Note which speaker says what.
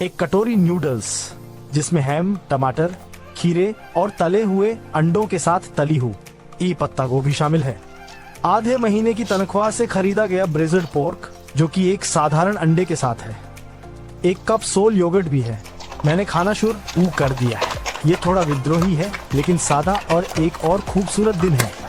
Speaker 1: एक कटोरी नूडल्स जिसमें हैम, टमाटर, खीरे और तले हुए अंडों के साथ तली हुई पत्ता गोभी शामिल है। आधे महीने की तनख्वाह से खरीदा गया ब्रेज़ड पोर्क जो कि एक साधारण अंडे के साथ है। एक कप सोल योगर्ट भी है। मैंने खाना शुरू कर दिया है। ये थोड़ा विद्रोही है लेकिन सादा और एक और खूबसूरत दिन है।